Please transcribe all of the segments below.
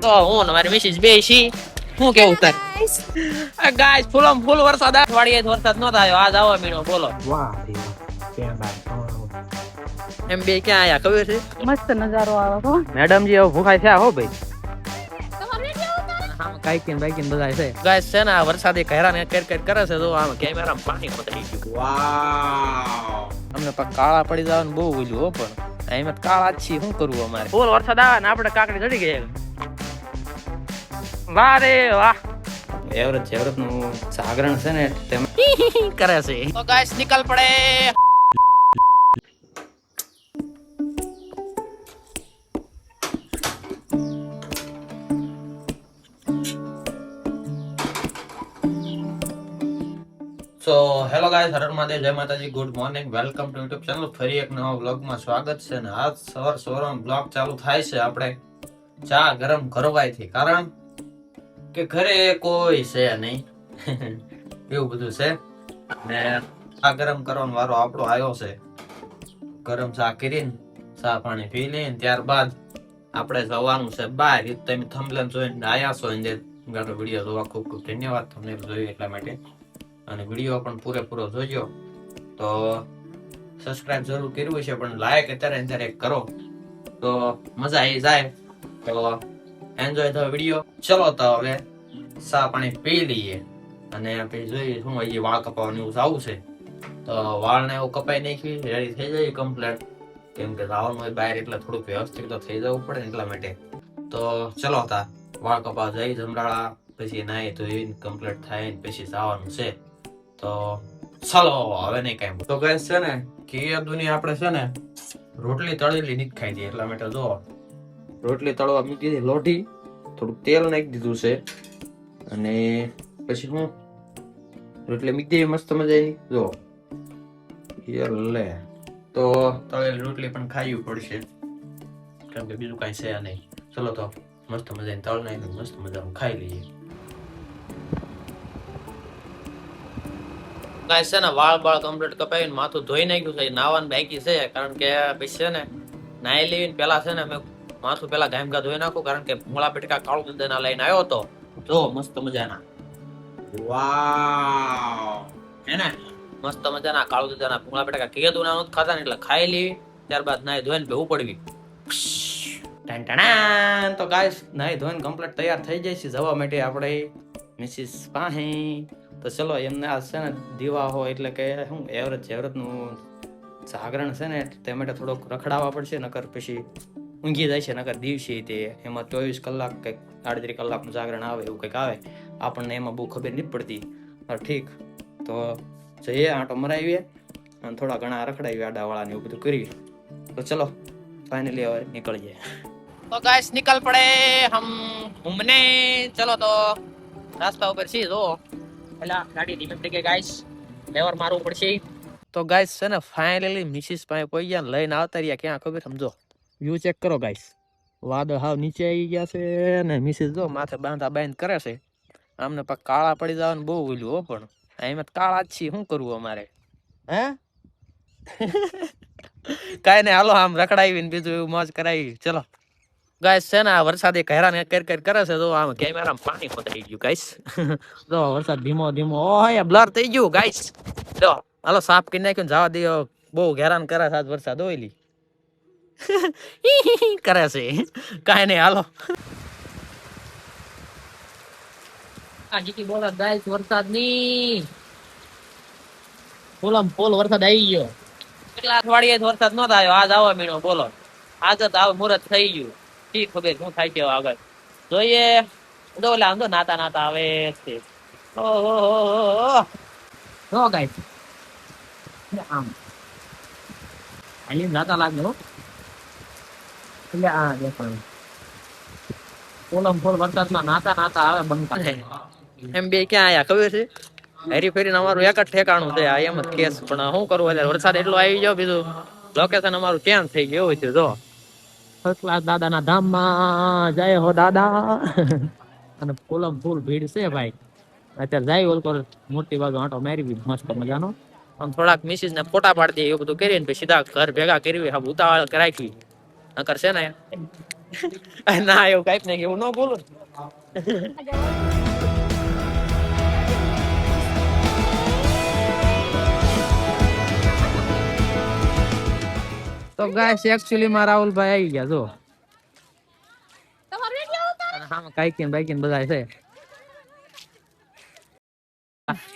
તો હું ને મારી મિસિસ બે છી શું કેવું તાર ગાઈસ ફૂલમ ફૂલ વરસાદ અઠવાડિયે વરસાદ નતો આવ્યો આજ આવો મીણો બોલો વાહ એમ બે ક્યાં આયા ખબર છે મસ્ત નજારો આવે હો. મેડમ જી હવે ભૂખાય થયા હો ભાઈ. કાઈકીન બાઈકીન બધા છે ગાઈસ છે ને આ વરસાદી ઘેરાને કેર કરે છે તો આમ કેમેરામાં પાણી પતરી ગયું વાવ. અમને પાક કાળા પડી જવાનું બહુ ઓલું હો પણ એમાં કાળા જ છીએ શું કરવું અમારે ફૂલ વરસાદ આવે ને આપણે કાકડી ચડી ગઈ વાહ રે વાહ એવરેજ નું જાગરણ છે ને તેમ કરે છે તો ગાઈસ નીકળ પડે સો હેલો ગાઈસ હર મહાદેવ જય માતાજી good morning welcome to YouTube channel ફરી એક નવા વ્લોગમાં સ્વાગત છે ને આજ સવારમાં વ્લોગ ચાલુ થાય છે આપણે ચા ગરમ કરવાયથી કારણ કે ઘરે કોઈ છે નહીં એવું બધું છે ને ચા ગરમ કરવાનો વારો આપણો આવ્યો છે ગરમ ચા કરીને ચા પાણી પી લઈને ત્યારબાદ આપણે જવાનું છે બહાર તમે થંબનેલ જોઈને આયા છો ને ગાડો વિડીયો જોવા ખૂબ ખૂબ ધન્યવાદ થંબનેલ જોયું એટલા માટે અને વિડીયો પણ પૂરેપૂરો જોજો તો સબસ્ક્રાઇબ જરૂર કર્યું છે પણ લાઈક અત્યારે કરો તો મજા આવી જાય તો એન્જોય ધ વિડીયો ચલો તો હવે ચા પાણી પી લઈએ અને પછી જોઈએ શું હજી વાળ કપાવવાનું એવું આવું છે તો વાળને એવું કપાઈ નાખી રેડી થઈ જાય કમ્પ્લીટ કેમ કે રાવણ હોય બહાર એટલે થોડુંક વ્યવસ્થિત તો થઈ જવું પડે એટલા માટે તો ચલો તા વાળ કપાવ જઈ જમરાળા પછી નાઈ તો કમ્પ્લીટ થાય પછી જવાનું છે તો ચાલો હવે નહીં કઈ તો ગાઈસ છે ને કે દુનિયા આપણે છે ને રોટલી તળેલી નથી ખાઈ દઈએ એટલા માટે જો રોટલી તળવા મૂકી દીધી લોઢી થોડુંક તેલ નાખી દીધું છે અને પછી હું રોટલી મૂકી દેવી મસ્ત મજાની જો લે તો તળેલી રોટલી પણ ખાવી પડશે કેમ કે બીજું કઈ છે નહીં ચલો તો મસ્ત મજાની તળ નાખી મસ્ત મજાનું ખાઈ લઈએ ગાઈસ છે ને વાળ બાળ કમ્પ્લીટ કપાવીને માથું ધોઈ નાખ્યું છે નાવાનું બાકી છે કારણ કે પછી છે ને નાઈ લેવીને પેલા છે ને મેં માથું પેલા ગામગા ધોઈ નાખું કારણ કે મોળા પેટકા કાળું દૂધના લઈને આવ્યો હતો જો મસ્ત મજાના વાવ. હે ને મસ્ત મજાના કાળું દૂધના મોળા પેટકા કીધું ના ખાતા ને એટલે ખાઈ લેવી ત્યારબાદ નાઈ ધોઈને ભેવું પડવી તો ગાઈસ નાઈ ધોઈને કમ્પ્લીટ તૈયાર થઈ જાય છે જવા માટે આપણે મિસિસ પાસે તો ચલો એમને આ છે ને દીવા હોય એટલે કે શું એવરેજ નું જાગરણ છે ને તે માટે થોડોક રખડાવવા પડશે નકર પછી ઊંઘી જાય છે નકર દિવસે તે એમાં 24 કલાક કંઈક 38 કલાકનું જાગરણ આવે એવું કંઈક આવે આપણને એમાં બહુ ખબર નથી પડતી ઠીક તો જઈએ આંટો મરાવીએ અને થોડા ઘણા રખડાવીએ આડાવાળા ને એવું બધું કરીએ તો ચલો ફાઇનલી હવે નીકળીએ તો ગાઈસ નીકળ પડે હમ ઘૂમને ચલો તો રાસ્તા ઉપર છીએ જો પેલા ગાડી ધીમે પડી ગઈ ગાઈસ લેવર મારવું પડશે તો ગાઈસ છે ને ફાઇનલી મિસિસ પાસે પહોંચી ગયા લઈને આવતા રહ્યા ક્યાં ખબર સમજો વ્યૂ ચેક કરો ગાઈસ વાદળ હાવ નીચે આવી ગયા છે ને મિસિસ જો માથે બાંધ કરે છે આમને પાક કાળા પડી જવાનું બહુ ઓલું હો પણ એમાં કાળા જ છીએ શું કરવું અમારે હે કાંઈ નહીં હાલો આમ રખડાવીને બીજું એવું મોજ કરાવી ચલો ગાઈસ છે ને આ વરસાદી ઘેરાને કેર કરે છે તો આમ કેમેરામાં પાણી પતરી ગયું ગાઈસ જો વરસાદ ધીમો ધીમો ઓય બ્લર થઈ ગયું ગાઈસ જો હાલો સાફ કરી નાખ્યું જવા દે બહુ હેરાન કરે છે આજ વરસાદ ઓઈલી કરે છે કાંઈ નહીં હાલો આજી બોલો ગાઈસ વરસાદ ની ફૂલ વરસાદ આવી ગયો કેટલા અઠવાડિયે વરસાદ નતો આવ્યો આજ આવો મીણો બોલો આજ તો આવ મુહૂર્ત થઈ ગયું ઠીક ખબર શું થાય છે આગળ જોઈએ ઓલા આમ તો નાતા આવે છે ઓહો ગાઈસ આમ આલી નાતા લાગ્યો એટલે આ દેખો ફૂલ વરસાદમાં નાતા આવે બંકા એમ બે ક્યાં આયા ખબર છે હેરી ફેરીને અમારું એક જ ઠેકાણું છે આ એમ જ કેસ પણ શું કરવું એટલે વરસાદ એટલો આવી ગયો બીજું લોકેશન અમારું ચેન્જ થઈ ગયું એવું છે જો ફર્સ્ટ ક્લાસ દાદાના ધામમાં જય હો દાદા અને ફૂલ ભીડ છે ભાઈ અત્યારે જાય ઓલ પર મોટી બાજુ આંટો મારી મસ્ત મજાનો આમ થોડાક મિસિસ ને ફોટા પાડી દે એવું બધું કરીને પછી સીધા ઘર ભેગા કરવી હા ઉતાવળ રાખવી નકર છે ને ના એવું કઈક નહીં એવું ન બોલું. તો ગાઈસ એકચ્યુઅલી માં રાહુલભાઈ આવી ગયા જો. અને હામે કાઈકી ને બાઈકી ને બધા છે.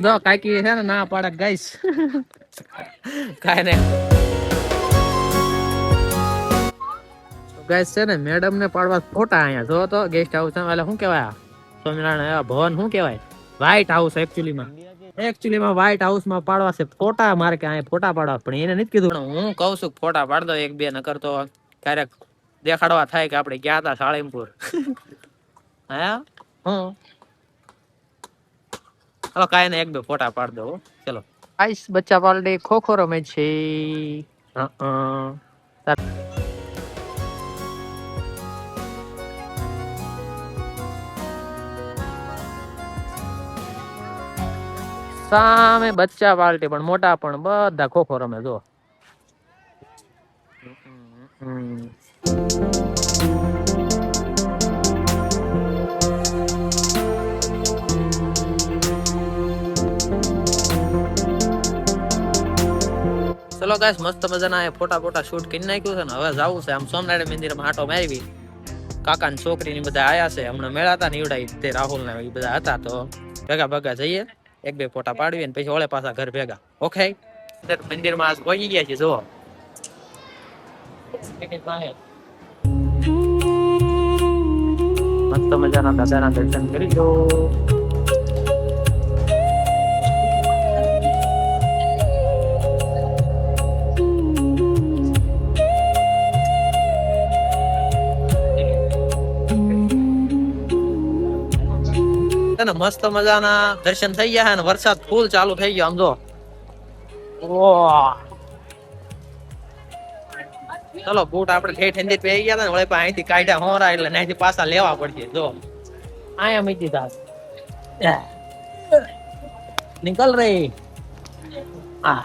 જો કાઈકી છે ને ના પાડે ગાઈસ. કાઈ નહીં. ગાઈસ છે ને મેડમ ને પાડવા ફોટા અહીંયા જો તો ગેસ્ટ હાઉસ એટલે શું કહેવાય સ્વામિનારાયણ ભવન શું કહેવાય વ્હાઈટ હાઉસ એકચ્યુઅલી માં વ્હાઈટ હાઉસ માં પાડવા છે ફોટા મારે કે અહીંયા ફોટા પાડવા પણ એને નથી કીધું હું કહું છું ફોટા પાડ દો એક બે નકર તો ક્યારેક દેખાડવા થાય કે આપણે ગયા હતા સાળીમપુર. હે હું ચલો કાઈ ને એક બે ફોટા પાડ દો ચલો. આઈસ બચ્ચા પાલટી ખોખો રમે છે. સામે બચ્ચા પાર્ટી પણ મોટા પણ બધા ખોખો રમે જો. ચલો ગાઈસ મસ્ત મજાના ફોટા શૂટ કરી નાખ્યું છે ને હવે જાવું છે આમ સોમનારાયણ મંદિરમાં આટો મારવી. કાકા ની છોકરી ની બધા આયા છે હમણાં મેળા હતા ને ઈવડા તે રાહુલ ને એ બધા હતા તો ભેગા જઈએ એક બે ફોટા પાડવી ને પછી ઓળે પાછા ઘર ભેગા. ઓકે મંદિર માં પહોંચી ગયા છે જો. મસ્ત મજાના દાદાના દર્શન કરી લો. મસ્ત મજાના દર્શન થઈ ગયા અને વરસાદ ફૂલ ચાલુ થઈ ગયો આમ જો. ચલો બૂટ આપણે ઠેઠ ઠંડી પહેરી ગયા હતા ને વળે અહીંથી કાઢ્યા હોરા એટલે અહીંથી પાછા લેવા પડશે જો. આયા મૂકી દીધા નીકળ રે. હા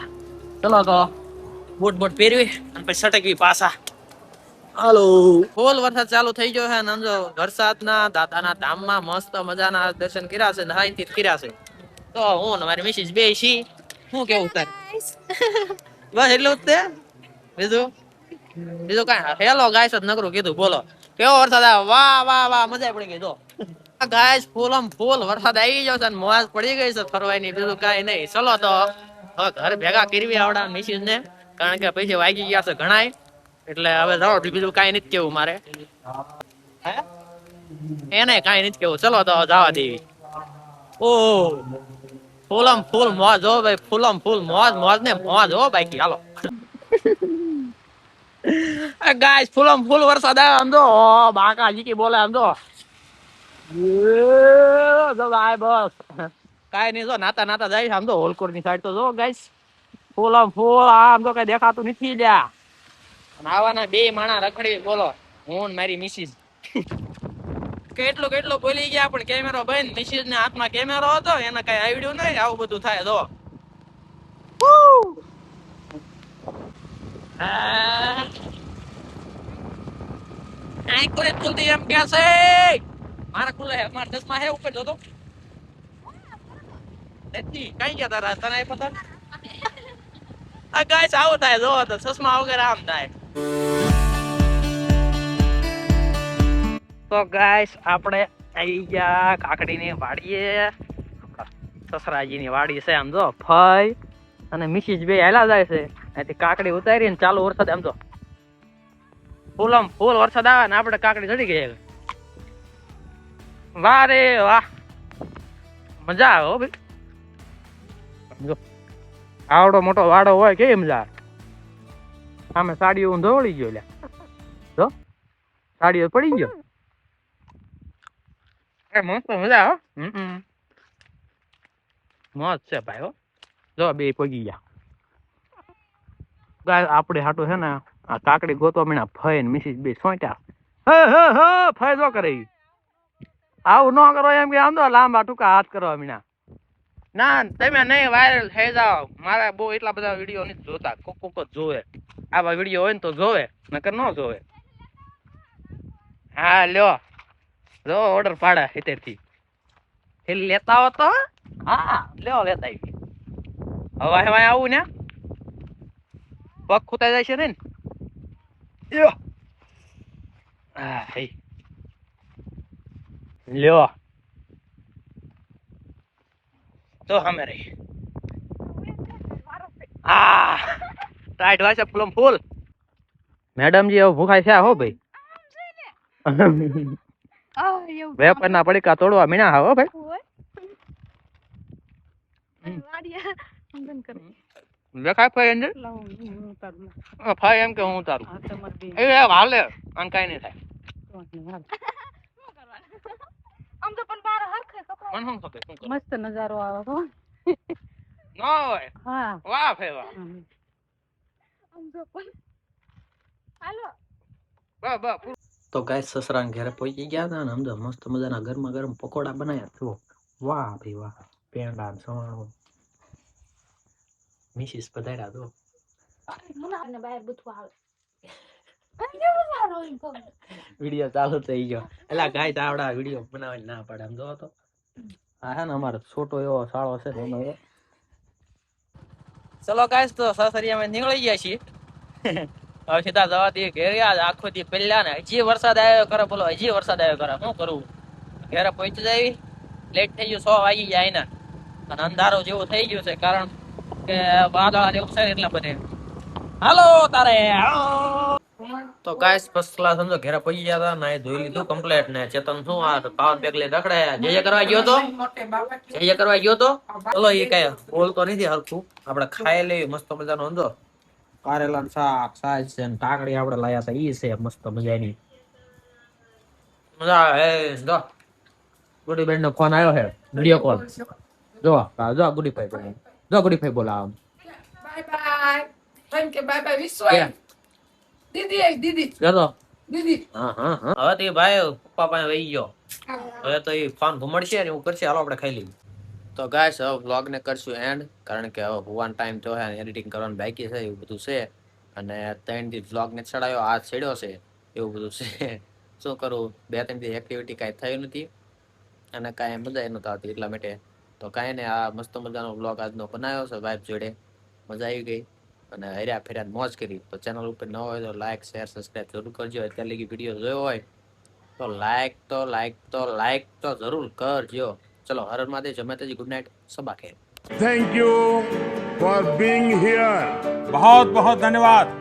ચલો તો બૂટ પહેરવી અને પછી સટકવી પાછા. હાલો ફૂલ વરસાદ ચાલુ થઈ ગયો છે ને સમજો વરસાદના દાદાના ધામમાં મસ્ત મજાના દર્શન કર્યા છે નહાઈથી કર્યા છે તો હું ને મારી મિસિસ બે છી શું કેવું તાર બસ એટલું જ તે બીજું કાંઈ. હેલો ગાઈસ જ નકરું કીધું બોલો કેવો વરસાદ આવે વાહ મજા પડી ગઈ તો ગાઈસ ફૂલ વરસાદ આવી ગયો છે મોજ પડી ગઈ છે ફરવાની બીજું કાંઈ નહીં. ચલો તો ઘર ભેગા કરવી આવડા મિસિસ ને કારણ કે પછી વાગી ગયા છે ઘણાય એટલે હવે જાઓ બીજું કાંઈ નથી કેવું મારે એને કાંઈ નથી કેવું. ચલો તો જવા દેવી. ઓ ફૂલ મોજ હો ભાઈ ફૂલ મોજ ને મોજ હો બાકી હાલો. ગાઈસ ફૂલ વરસાદ આવે આમ તો બાકા જીકી બોલે આમ તો બસ કાંઈ નહીં જો નાતા જાય આમ તો હોલકોર ની સાઈડ તો જો ગાઈસ ફૂલ આમ તો કઈ દેખાતું નથી લ્યા. આવાના બે માણા રખડી બોલો હું મારી મિસિસ કેટલું બોલી ગયા પણ કેમેરો બંધ. મિસિસ ને હાથમાં કેમેરો હતો એને કઈ આવડ્યું નહીં આવું બધું થાય તો એમ કે છે મારા ખુલે મારા ચશ્મા હે ઉપર જોતો કઈ ગયા તારા તને પતા ગાઈસ આવું થાય જો તો ચશ્મા વગર આમ થાય. તો ગાઈસ આપણે આવી ગયા કાકડીની વાડીએ. સસરાજીની વાડી છે આમ જો ફઈ અને મિસિસ બે હાલા જાય છે અહીંથી કાકડી ઉતારી ને ચાલુ વરસાદ આમ તો ફૂલ વરસાદ આવે ને આપણે કાકડી ચડી ગઈ. વાહ રે વાહ મજા આવે હો ભાઈ જો આવડો મોટો વાડો હોય કેવી મજા સામે સાડીઓ ઊંધો વળી ગયો લ્યા જો સાડીઓ પડી ગયો મસ્ત મજા હો. મસ્ત છે ભાઈ હો જો બે પગી ગયા. ગાય આપણે હાટું છે ને આ કાકડી ગોતવા મીના ફઈ ને મિસિસ બે સોંટ્યા ફઈ જો કરે આવું ન કરો એમ કે આમ તો લાંબા ટૂંકા હાથ કરવા મીના ના તમે નહીં વાયરલ થઈ જાઓ. મારા બહુ એટલા બધા વિડીયો નથી જોતા કોક જ જોવે. આવા વિડીયો હોય ને તો જોવે નકર ન જોવે. હા લ્યો જો ઓર્ડર પાડે હિતેરથી થેલી લેતા આવો તો હા લ્યો લેતા આવી હવા હવા આવું ને પગ ખૂતાઈ જાય છે ને લ્યો હા હે લ્યો તો હમે રહી હા ટાઈટ વાસે ફૂલમ ફૂલ મેડમજી હવે ભૂખાય છે હો ભાઈ વેપાર ના પડીકા તોડવા મીણા હો ભાઈ દેખાય ફાઈ અંદર ફાઈ એમ કે હું તારું એ હાલે આમ કઈ નહીં થાય આમ તો પણ બાર હરખે કપડા મન હું ખબર શું કરું મસ્ત નજારો આવે હો ન હોય હા વાહ ફે વાહ આમ તો પણ હાલો વાહ વાહ તો ગાય સસરાને ઘરે પહોંચી ગયા હતા ને સમજો મસ્ત મજાના ગરમા ગરમ પકોડા બનાવ્યા જો વાહ ભાઈ વાહ પેંડા ને સવાણું મિસિસ પધાર્યા તો મને બહાર બુથવા આવે વિડિયો ચાલુ થઈ ગયો એલા ગાય તાવડા વિડિયો બનાવવાની ના પાડે આમ જો તો આ હે ને અમારો છોટો એવો સાળો છે ને એનો ચલો ગાઈસ તો સસરિયામાં નીકળી ગયા છીએ હવે સીધા જવા દઈએ ઘેરે આજ આખો દી પેલા ને હજી વરસાદ આવ્યો કરે બોલો હજી વરસાદ આવ્યો કરે શું કરવું ઘેરે પહોંચી જાય લેટ થઈ ગયું 6 વાગી ગયા એના અને અંધારો જેવું થઈ ગયું છે કારણ કે વાદળા જેવું છે એટલે બધે હાલો તારે તો ગાઈસ ફર્સ્ટ ક્લાસ સમજો ઘરે પહોંચી ગયા હતા ના ધોઈ લીધું કમ્પ્લીટ ને ચેતન શું આ પાવર બેગ લઈ રખડે જે કરવા ગયો તો જે કરવા ગયો તો ચલો એ કઈ બોલતો નથી હરખું આપણે ખાઈ લેવી મસ્ત મજાનો સમજો કારેલા શાક સાજ છે ને કાકડી આપણે લાયા હતા ઈ છે મસ્ત મજાની મજા આવે જો ગુડી બેન નો ફોન આવ્યો છે વિડિયો કોલ જો જો ગુડી ભાઈ જો ગુડી ભાઈ બોલાવ bye bye thank you bye bye Vishwas દીદી આઈ દીદી જો દીદી હા હા હા હવે તે ભાઈ પપ્પા પાસે વહી ગયો હવે તો એ ફોન ઘુમડશે ને એવું કરશે હાલો આપણે ખાઈ લઈએ તો ગાઈસ હવે વ્લોગ ને કરશું એન્ડ કારણ કે હવે ભગવાન ટાઈમ થયો છે એડિટિંગ કરવાનું બાકી છે એવું બધું છે અને 3 દી વ્લોગ ને ચડાયો આ છેડ્યો છે એવું બધું છે શું કરું 2-3 દી એક્ટિવિટી કાંઈ થયું નથી અને કાંઈ મજા એ નહોતી આવતી એટલા માટે તો કાંઈ ને આ મસ્ત મજાનો વ્લોગ આજનો બનાવ્યો છે વાઇફ જોડે મજા આવી ગઈ અને હર્યા ફેર્યા મોજ કરી તો ચેનલ ઉપર ન હોય તો લાઈક શેર સબસ્ક્રાઇબ જરૂર કરજો અત્યારે લગી વિડીયો જોયો હોય તો લાઈક તો જરૂર કરજો ચલો હર હર મહાદેવ જય માતાજી good night Saba Kher Thank you for being here. बहुत बहुत धन्यवाद.